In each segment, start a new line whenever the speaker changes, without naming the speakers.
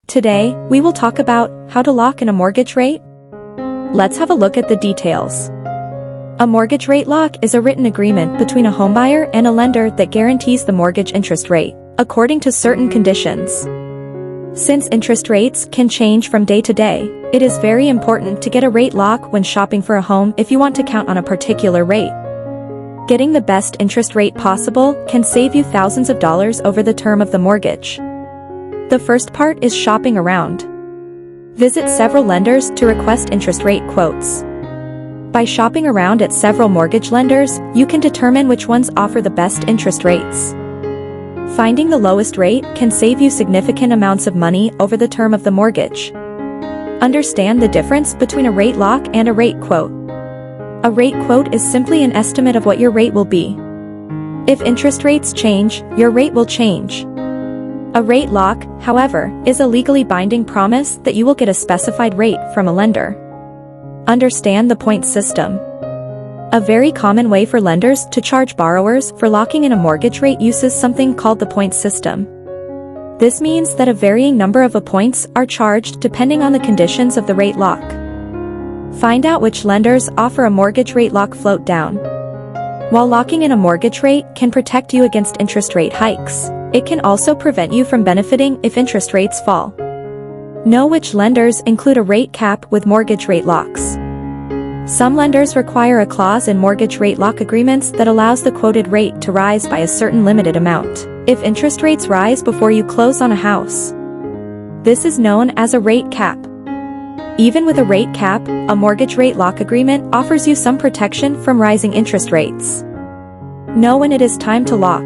Today, we will talk about how to lock in a mortgage rate. Let's have a look at the details. A mortgage rate lock is a written agreement between a homebuyer and a lender that guarantees the mortgage interest rate, according to certain conditions. Since interest rates can change from day to day, it is very important to get a rate lock when shopping for a home if you want to count on a particular rate. Getting the best interest rate possible can save you thousands of dollars over the term of the mortgage. The first part is shopping around. Visit several lenders to request interest rate quotes. By shopping around at several mortgage lenders, you can determine which ones offer the best interest rates. Finding the lowest rate can save you significant amounts of money over the term of the mortgage. Understand the difference between a rate lock and a rate quote. A rate quote is simply an estimate of what your rate will be. If interest rates change, your rate will change. A rate lock, however, is a legally binding promise that you will get a specified rate from a lender. Understand the point system. A very common way for lenders to charge borrowers for locking in a mortgage rate uses something called the point system. This means that a varying number of points are charged depending on the conditions of the rate lock. Find out which lenders offer a mortgage rate lock float down. While locking in a mortgage rate can protect you against interest rate hikes, it can also prevent you from benefiting if interest rates fall. Know which lenders include a rate cap with mortgage rate locks. Some lenders require a clause in mortgage rate lock agreements that allows the quoted rate to rise by a certain limited amount if interest rates rise before you close on a house. This is known as a rate cap. Even with a rate cap, a mortgage rate lock agreement offers you some protection from rising interest rates. Know when it is time to lock.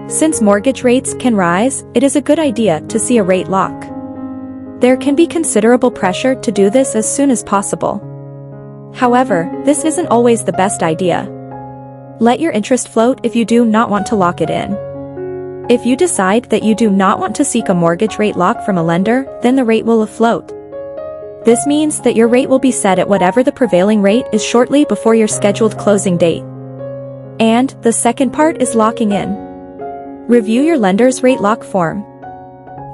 Since mortgage rates can rise, it is a good idea to see a rate lock. There can be considerable pressure to do this as soon as possible. However, this isn't always the best idea. Let your interest float if you do not want to lock it in. If you decide that you do not want to seek a mortgage rate lock from a lender, then the rate will float. This means that your rate will be set at whatever the prevailing rate is shortly before your scheduled closing date. And the second part is locking in. Review your lender's rate lock form.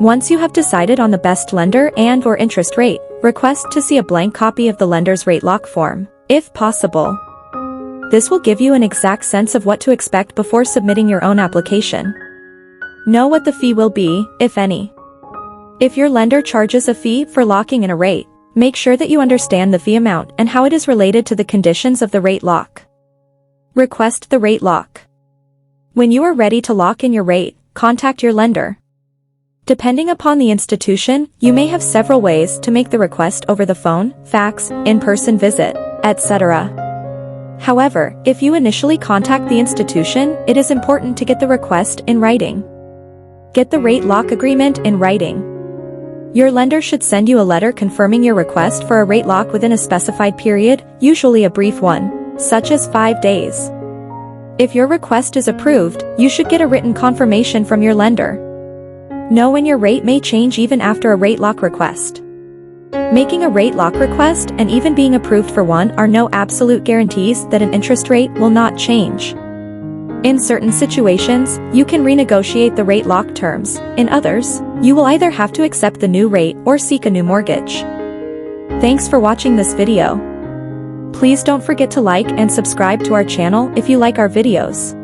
Once you have decided on the best lender and/or interest rate, request to see a blank copy of the lender's rate lock form, if possible. This will give you an exact sense of what to expect before submitting your own application. Know what the fee will be, if any. If your lender charges a fee for locking in a rate, make sure that you understand the fee amount and how it is related to the conditions of the rate lock. Request the rate lock. When you are ready to lock in your rate, contact your lender. Depending upon the institution, you may have several ways to make the request over the phone, fax, in-person visit, etc. However, if you initially contact the institution, it is important to get the request in writing. Get the rate lock agreement in writing. Your lender should send you a letter confirming your request for a rate lock within a specified period, usually a brief one, such as 5 days. If your request is approved, you should get a written confirmation from your lender. Know when your rate may change even after a rate lock request. Making a rate lock request and even being approved for one are no absolute guarantees that an interest rate will not change. In certain situations, you can renegotiate the rate lock terms. In others, you will either have to accept the new rate or seek a new mortgage. Thanks for watching this video. Please don't forget to like and subscribe to our channel if you like our videos.